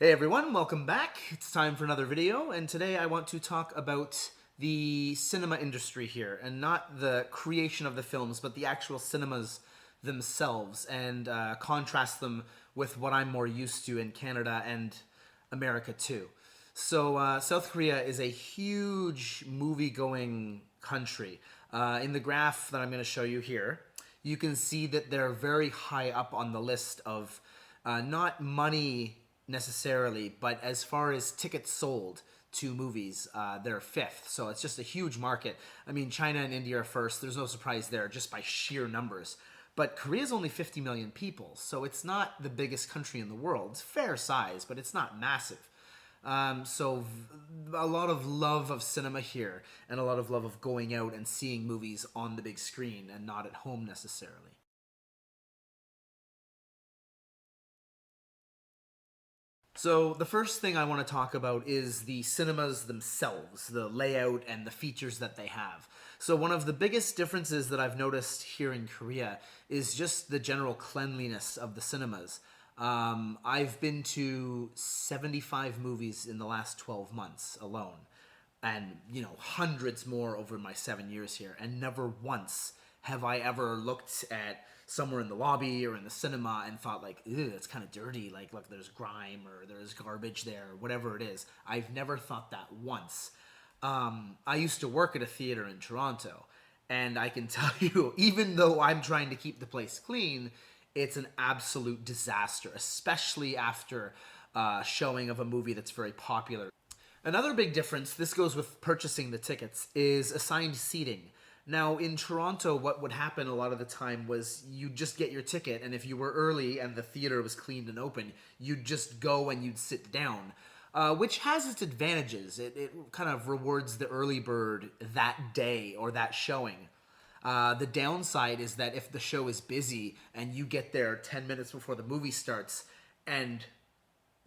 Hey everyone, welcome back. It's time for another video, and today I want to talk about the cinema industry here, and not the creation of the films, but the actual cinemas themselves, and contrast them with what I'm more used to in Canada and America too. So South Korea is a huge movie-going country. In the graph that I'm going to show you here, you can see that they're very high up on the list of not money necessarily, but as far as tickets sold to movies, they're fifth. So it's just a huge market. I mean, China and India are first. There's no surprise there just by sheer numbers. But Korea's only 50 million people, so it's not the biggest country in the world. It's fair size, but it's not massive. So a lot of love of cinema here, and a lot of love of going out and seeing movies on the big screen and not at home necessarily. So the first thing I want to talk about is the cinemas themselves, the layout and the features that they have. So one of the biggest differences that I've noticed here in Korea is just the general cleanliness of the cinemas. I've been to 75 movies in the last 12 months alone, and hundreds more over my 7 years here, and never once have I ever looked at somewhere in the lobby or in the cinema and thought like, ew, it's kind of dirty, like look, there's grime or there's garbage there, or whatever it is. I've never thought that once. I used to work at a theater in Toronto, and I can tell you, even though I'm trying to keep the place clean, it's an absolute disaster, especially after showing of a movie that's very popular. Another big difference, this goes with purchasing the tickets, is assigned seating. Now, in Toronto, what would happen a lot of the time was you'd just get your ticket, and if you were early and the theater was cleaned and open, you'd just go and you'd sit down, which has its advantages. It kind of rewards the early bird that day or that showing. The downside is that if the show is busy and you get there 10 minutes before the movie starts and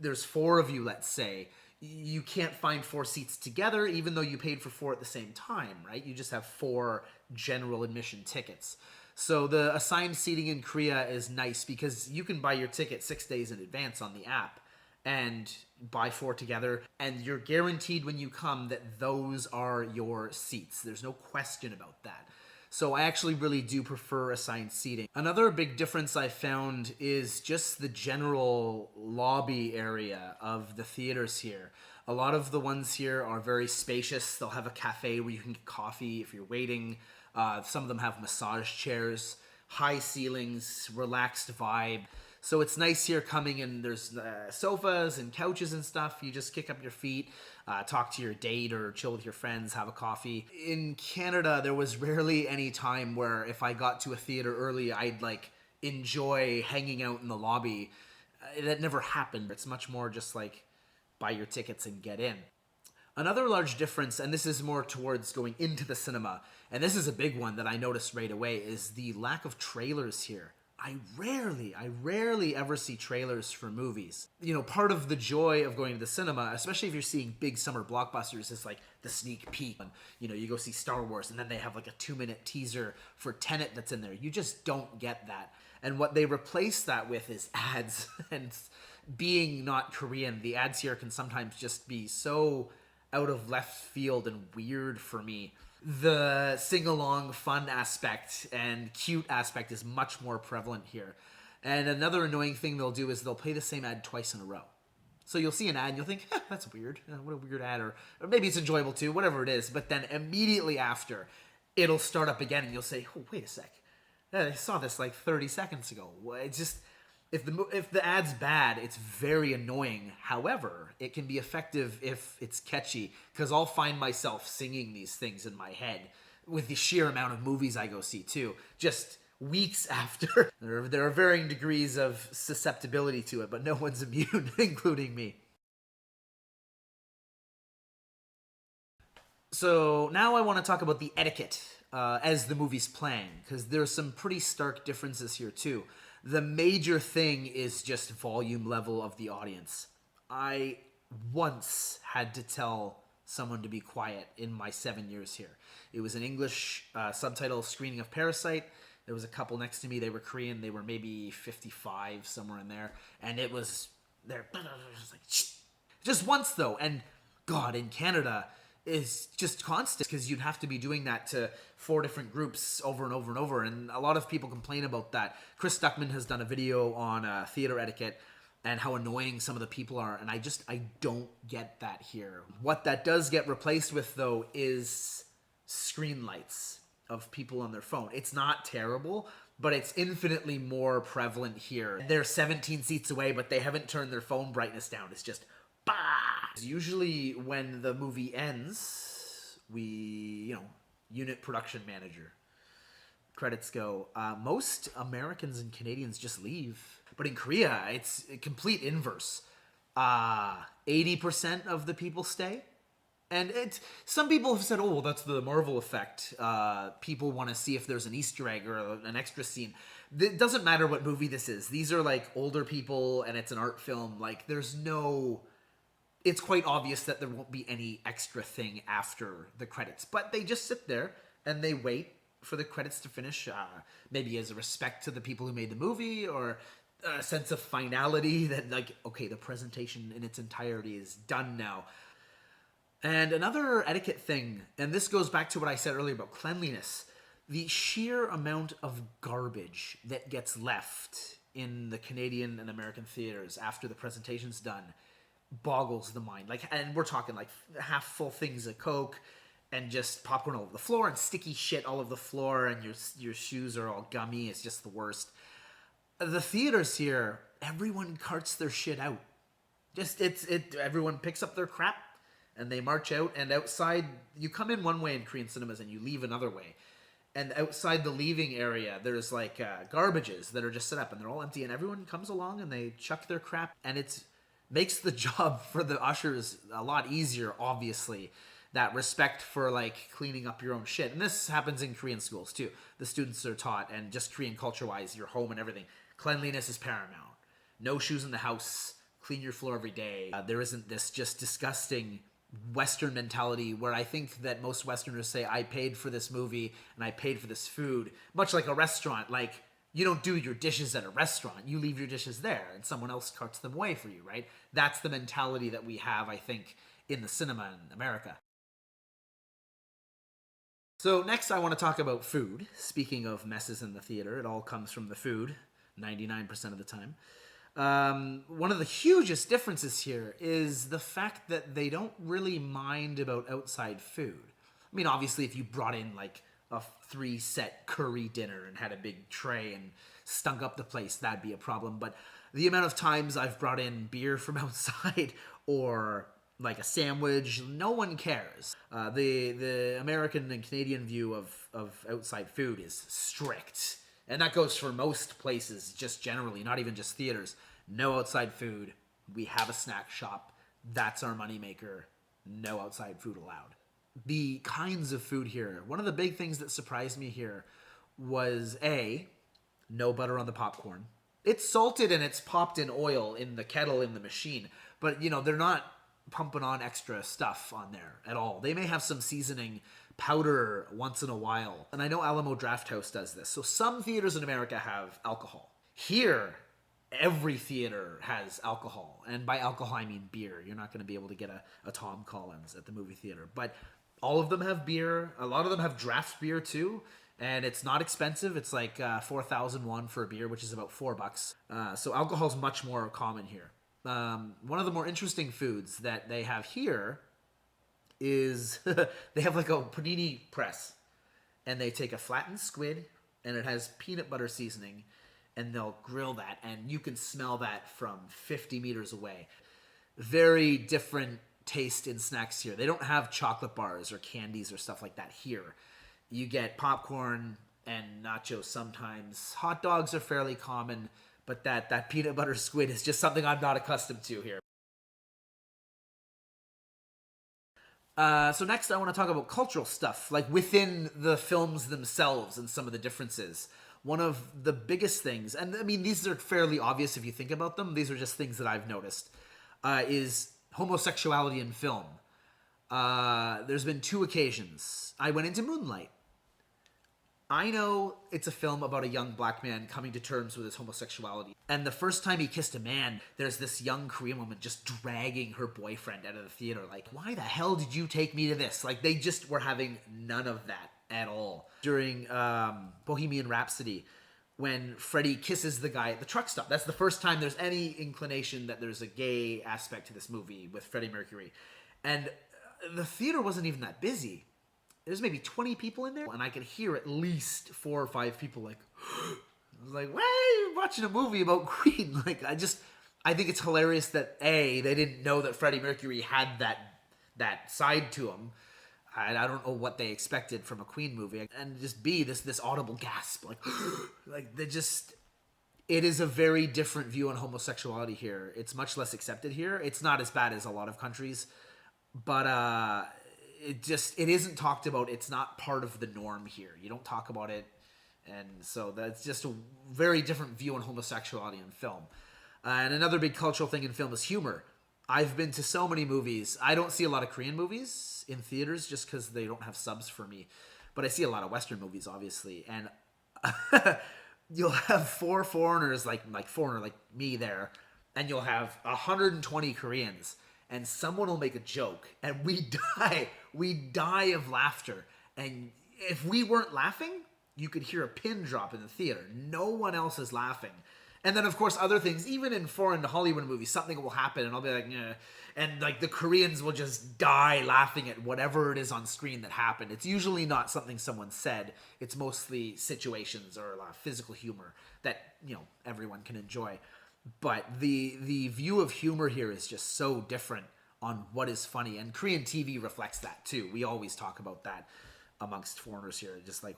there's four of you, let's say, you can't find four seats together, even though you paid for four at the same time, right? You just have four general admission tickets. So the assigned seating in Korea is nice because you can buy your ticket 6 days in advance on the app and buy four together, and you're guaranteed when you come that those are your seats. There's no question about that. So I actually really do prefer assigned seating. Another big difference I found is just the general lobby area of the theaters here. A lot of the ones here are very spacious. They'll have a cafe where you can get coffee if you're waiting. Some of them have massage chairs, high ceilings, relaxed vibe. So it's nice here coming in. There's sofas and couches and stuff. You just kick up your feet, talk to your date or chill with your friends, have a coffee. In Canada, there was rarely any time where if I got to a theater early, I'd like enjoy hanging out in the lobby. That never happened. It's much more just like buy your tickets and get in. Another large difference, and this is more towards going into the cinema, and this is a big one that I noticed right away, is the lack of trailers here. I rarely ever see trailers for movies. Part of the joy of going to the cinema, especially if you're seeing big summer blockbusters, is like the sneak peek. And, you go see Star Wars, and then they have like a 2-minute teaser for Tenet that's in there. You just don't get that. And what they replace that with is ads. And being not Korean, the ads here can sometimes just be so out of left field and weird for me. The sing-along fun aspect and cute aspect is much more prevalent here. And another annoying thing they'll do is they'll play the same ad twice in a row. So you'll see an ad and you'll think, that's weird. What a weird ad. Or maybe it's enjoyable too, whatever it is. But then immediately after, it'll start up again and you'll say, oh, wait a sec. I saw this like 30 seconds ago. It's just... If the ad's bad, it's very annoying. However, it can be effective if it's catchy, because I'll find myself singing these things in my head with the sheer amount of movies I go see too, just weeks after. There are varying degrees of susceptibility to it, but no one's immune, including me. So now I want to talk about the etiquette as the movie's playing, because there's some pretty stark differences here too. The major thing is just volume level of the audience. I once had to tell someone to be quiet in my 7 years here. It was an English subtitle screening of Parasite. There was a couple next to me. They were Korean. They were maybe 55, somewhere in there. And it was they're just like, just once though. And God, in Canada is just constant because you'd have to be doing that to 4 different groups over and over and over. And a lot of people complain about that. Chris Stuckman has done a video on theater etiquette and how annoying some of the people are. And I don't get that here. What that does get replaced with though is screen lights of people on their phone. It's not terrible, but it's infinitely more prevalent here. They're 17 seats away, but they haven't turned their phone brightness down. It's just, bah! Usually when the movie ends, unit production manager, credits go. Most Americans and Canadians just leave. But in Korea, it's a complete inverse. 80% of the people stay. And some people have said, oh, well, that's the Marvel effect. People want to see if there's an Easter egg or an extra scene. It doesn't matter what movie this is. These are like older people and it's an art film. Like it's quite obvious that there won't be any extra thing after the credits. But they just sit there and they wait for the credits to finish. Maybe as a respect to the people who made the movie or a sense of finality that like, okay, the presentation in its entirety is done now. And another etiquette thing, and this goes back to what I said earlier about cleanliness, the sheer amount of garbage that gets left in the Canadian and American theaters after the presentation's done boggles the mind. Like, and we're talking like half full things of Coke and just popcorn all over the floor and sticky shit all over the floor and your shoes are all gummy. It's just the worst. The theaters here, everyone carts their shit out. Everyone picks up their crap and they march out, and outside, you come in one way in Korean cinemas and you leave another way. And outside the leaving area, there's like garbages that are just set up and they're all empty, and everyone comes along and they chuck their crap, and it makes the job for the ushers a lot easier, obviously. That respect for like cleaning up your own shit. And this happens in Korean schools too. The students are taught, and just Korean culture-wise, your home and everything, cleanliness is paramount. No shoes in the house, clean your floor every day. There isn't this just disgusting Western mentality where I think that most Westerners say, I paid for this movie and I paid for this food, much like a restaurant. Like, you don't do your dishes at a restaurant. You leave your dishes there and someone else carts them away for you, right? That's the mentality that we have, I think, in the cinema in America. So next I want to talk about food. Speaking of messes in the theater, it all comes from the food, 99% of the time. One of the hugest differences here is the fact that they don't really mind about outside food. I mean, obviously, if you brought in like a 3-set curry dinner and had a big tray and stunk up the place, that'd be a problem. But the amount of times I've brought in beer from outside or like a sandwich, no one cares. The American and Canadian view of outside food is strict. And that goes for most places, just generally, not even just theaters. No outside food. We have a snack shop. That's our moneymaker. No outside food allowed. The kinds of food here. One of the big things that surprised me here was no butter on the popcorn. It's salted and it's popped in oil in the kettle in the machine. But, they're not pumping on extra stuff on there at all. They may have some seasoning powder once in a while. And I know Alamo Drafthouse does this. So some theaters in America have alcohol. Here, every theater has alcohol. And by alcohol, I mean beer. You're not going to be able to get a Tom Collins at the movie theater. But all of them have beer. A lot of them have draft beer too. And it's not expensive. It's like 4,000 won for a beer, which is about $4. So alcohol is much more common here. One of the more interesting foods that they have here is they have like a panini press, and they take a flattened squid and it has peanut butter seasoning, and they'll grill that, and you can smell that from 50 meters away. Very different taste in snacks here. They don't have chocolate bars or candies or stuff like that here. You get popcorn and nachos sometimes. Hot dogs are fairly common, but that peanut butter squid is just something I'm not accustomed to here. So next I want to talk about cultural stuff, like within the films themselves and some of the differences. One of the biggest things, and I mean, these are fairly obvious if you think about them, these are just things that I've noticed, is homosexuality in film. There's been 2 occasions. I went into Moonlight. I know it's a film about a young black man coming to terms with his homosexuality. And the first time he kissed a man, there's this young Korean woman just dragging her boyfriend out of the theater. Like, why the hell did you take me to this? Like, they just were having none of that at all. During Bohemian Rhapsody, when Freddie kisses the guy at the truck stop. That's the first time there's any inclination that there's a gay aspect to this movie with Freddie Mercury. And the theater wasn't even that busy. There's maybe 20 people in there, and I could hear at least 4 or 5 people like, I was like, why are you watching a movie about Queen? Like, I think it's hilarious that A, they didn't know that Freddie Mercury had that side to him. I don't know what they expected from a Queen movie. And just B, this audible gasp, like it is a very different view on homosexuality here. It's much less accepted here. It's not as bad as a lot of countries, but it isn't talked about. It's not part of the norm here. You don't talk about it. And so that's just a very different view on homosexuality in film. And another big cultural thing in film is humor. I've been to so many movies. I don't see a lot of Korean movies in theaters just because they don't have subs for me. But I see a lot of Western movies, obviously. And you'll have 4 foreigners, like me there. And you'll have 120 Koreans. And someone will make a joke. And we die. We die of laughter. And if we weren't laughing, you could hear a pin drop in the theater. No one else is laughing. And then, of course, other things, even in foreign Hollywood movies, something will happen, and I'll be like, yeah. And, like, the Koreans will just die laughing at whatever it is on screen that happened. It's usually not something someone said. It's mostly situations or physical humor that, everyone can enjoy. But the view of humor here is just so different on what is funny. And Korean TV reflects that, too. We always talk about that amongst foreigners here, just like,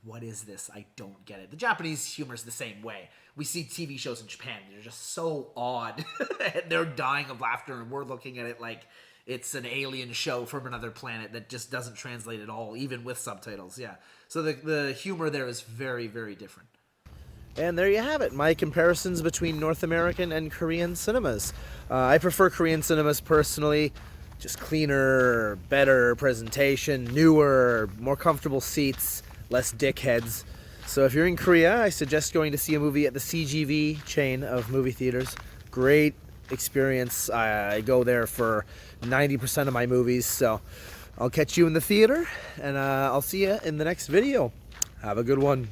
what is this? I don't get it. The Japanese humor is the same way. We see TV shows in Japan, they're just so odd and they're dying of laughter, and we're looking at it like it's an alien show from another planet that just doesn't translate at all, even with subtitles. Yeah, so the humor there is very, very different. And there you have it, my comparisons between North American and Korean cinemas. I prefer Korean cinemas personally. Just cleaner, better presentation, newer, more comfortable seats, less dickheads. So if you're in Korea, I suggest going to see a movie at the CGV chain of movie theaters. Great experience. I go there for 90% of my movies. So I'll catch you in the theater, and I'll see you in the next video. Have a good one.